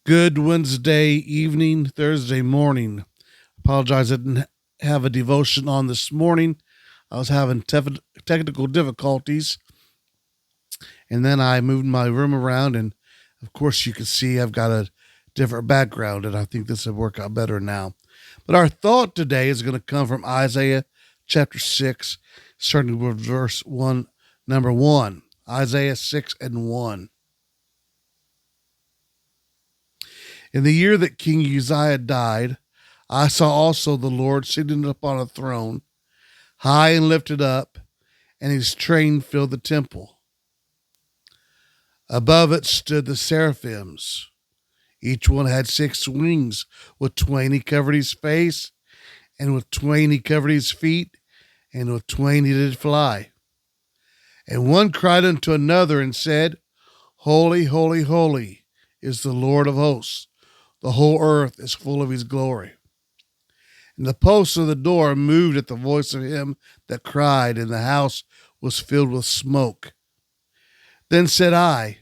Good Wednesday evening, Thursday morning. Apologize, I didn't have a devotion on this morning. I was having technical difficulties, and then I moved my room around, and of course, you can see I've got a different background, and I think this will work out better now. But our thought today is going to come from Isaiah chapter 6, starting with verse 1, number 1. Isaiah 6 and 1. In the year that King Uzziah died, I saw also the Lord sitting upon a throne, high and lifted up, and his train filled the temple. Above it stood the seraphims. Each one had 6 wings. With twain he covered his face, and with twain he covered his feet, and with twain he did fly. And one cried unto another and said, Holy, holy, holy is the Lord of hosts. The whole earth is full of his glory. And the posts of the door moved at the voice of him that cried, and the house was filled with smoke. Then said I,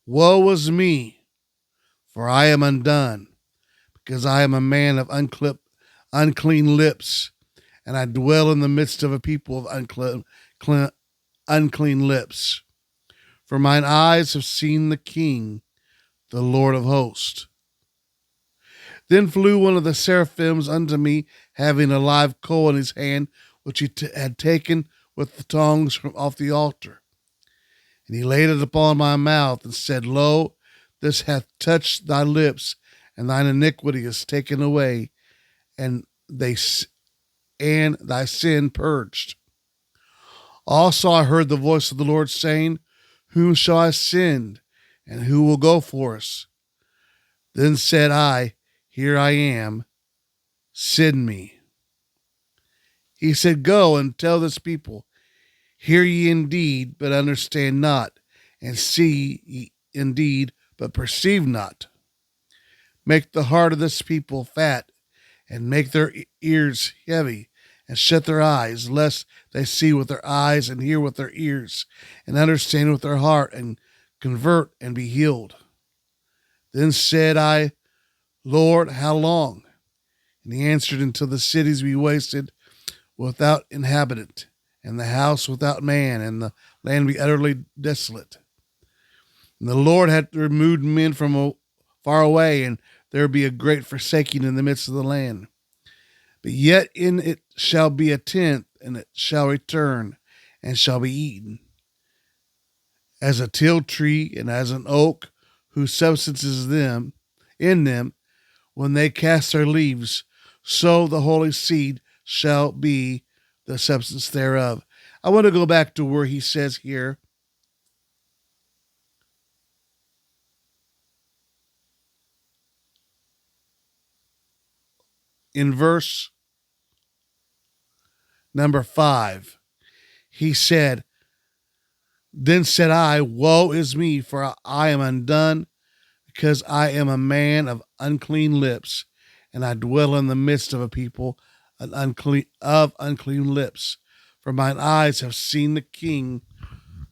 Woe is me, for I am undone, because I am a man of unclean lips, and I dwell in the midst of a people of unclean lips. For mine eyes have seen the King, the Lord of hosts. Then flew one of the seraphims unto me, having a live coal in his hand, which he had taken with the tongs from off the altar. And he laid it upon my mouth, and said, Lo, this hath touched thy lips, and thine iniquity is taken away, and thy sin purged. Also I heard the voice of the Lord saying, Whom shall I send, and who will go for us? Then said I, Here I am, send me. He said, Go and tell this people, Hear ye indeed, but understand not, and see ye indeed, but perceive not. Make the heart of this people fat, and make their ears heavy, and shut their eyes, lest they see with their eyes, and hear with their ears, and understand with their heart, and convert and be healed. Then said I, Lord, how long? And he answered, Until the cities be wasted without inhabitant, and the house without man, and the land be utterly desolate. And the Lord hath removed men from far away, and there be a great forsaking in the midst of the land. But yet in it shall be a tenth, and it shall return, and shall be eaten. As a teil tree, and as an oak, whose substance is in them, when they cast their leaves, so the holy seed shall be the substance thereof. I want to go back to where he says here, in verse number 5, he said, Then said I, Woe is me, for I am undone, because I am a man of unclean lips, and I dwell in the midst of a people of unclean lips. For mine eyes have seen the King,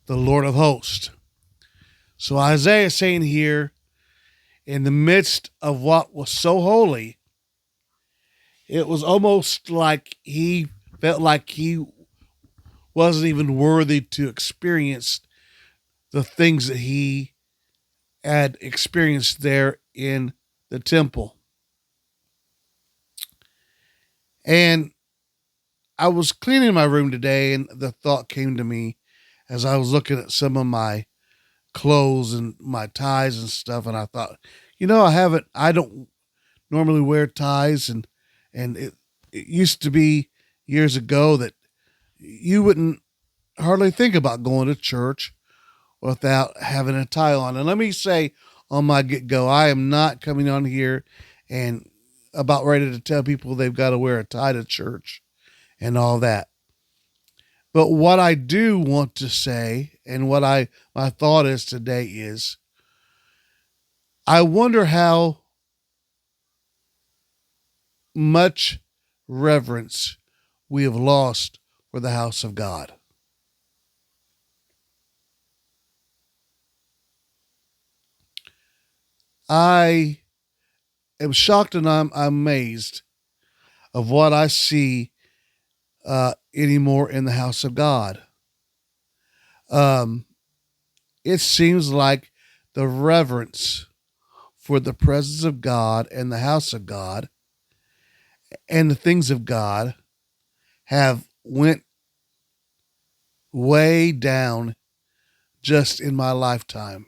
the Lord of hosts. So Isaiah is saying here, in the midst of what was so holy, it was almost like he felt like he wasn't even worthy to experience the things that he had experienced there in the temple. And I was cleaning my room today, and the thought came to me as I was looking at some of my clothes and my ties and stuff, and I thought, I don't normally wear ties, and it used to be years ago that you wouldn't hardly think about going to church without having a tie on. And let me say on my get go, I am not coming on here and about ready to tell people they've got to wear a tie to church and all that. But what I do want to say, and what my thought is today is, I wonder how much reverence we have lost for the house of God. I am shocked and I'm amazed of what I see anymore in the house of God. Um, it seems like the reverence for the presence of God and the house of God and the things of God have went way down just in my lifetime.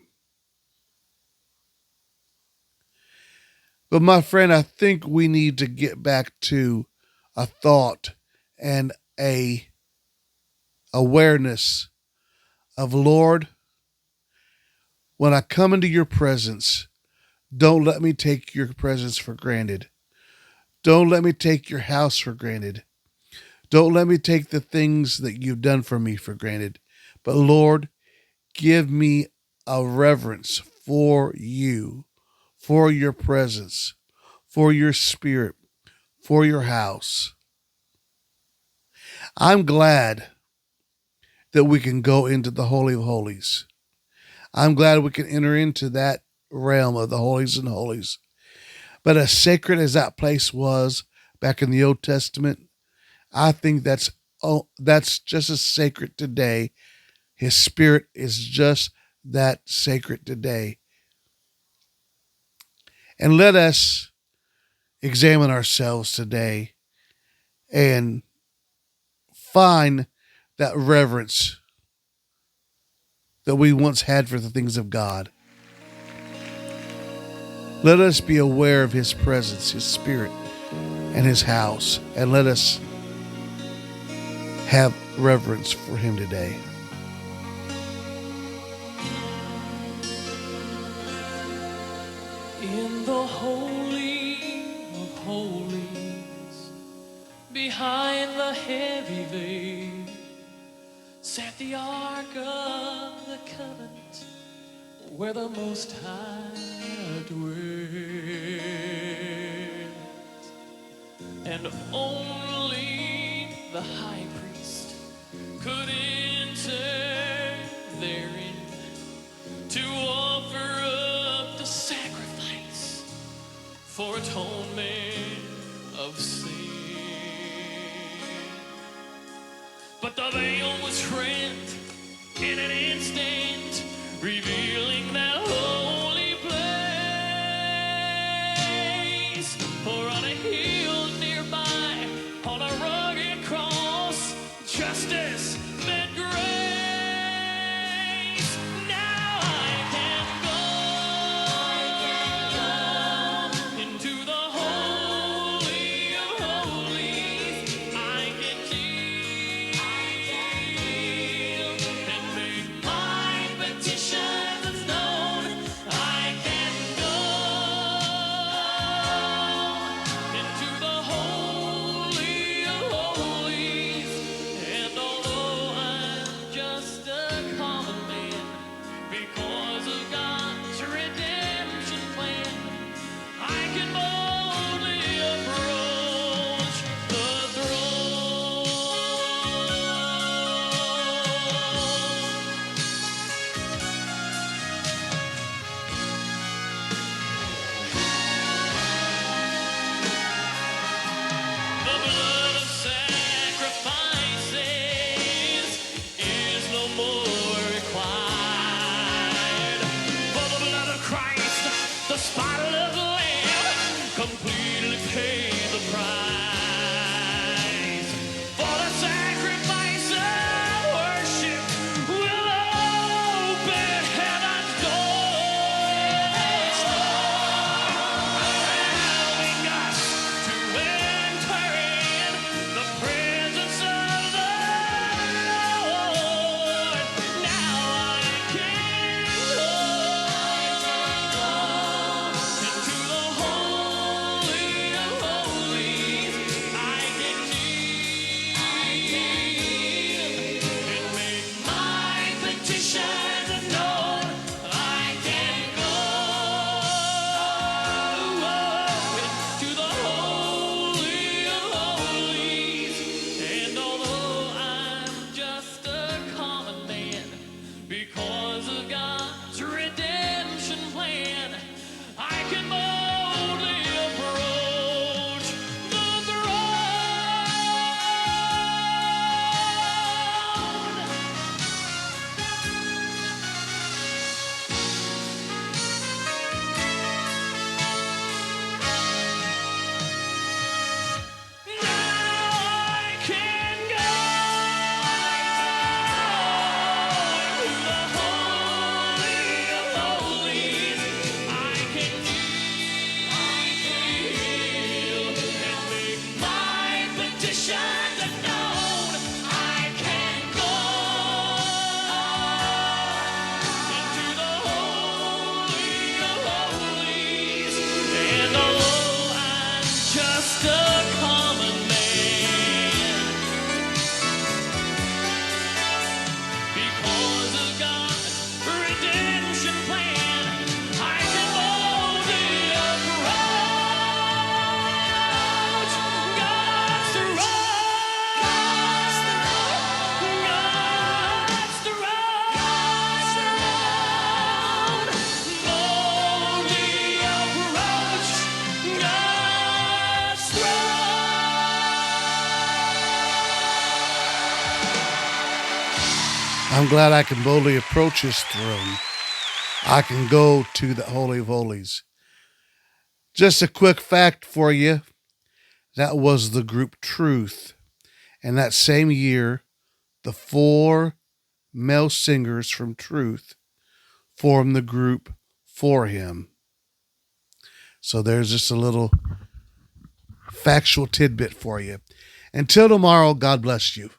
But my friend, I think we need to get back to a thought and a awareness of, Lord, when I come into your presence, don't let me take your presence for granted. Don't let me take your house for granted. Don't let me take the things that you've done for me for granted. But Lord, give me a reverence for you, for your presence, for your spirit, for your house. I'm glad that we can go into the Holy of Holies. I'm glad we can enter into that realm of the holies and holies. But as sacred as that place was back in the Old Testament, I think that's just as sacred today. His spirit is just that sacred today. And let us examine ourselves today and find that reverence that we once had for the things of God. Let us be aware of his presence, his spirit, and his house, and let us have reverence for him today. In the Holy of Holies, behind the heavy veil, sat the Ark of the Covenant, where the Most High dwelt. And only the high priest could enter therein to offer up the sacrifice for atonement of sin. But the veil was rent in an instant, revealing that holy place. For on a hill nearby, on a rugged cross, justice met grace. Now I can go into the Holy of Holies. I can kneel and make my petitions known I'm glad I can boldly approach his throne. I can go to the Holy of Holies. Just a quick fact for you. That was the group Truth. And that same year, the 4 male singers from Truth formed the group For Him. So there's just a little factual tidbit for you. Until tomorrow, God bless you.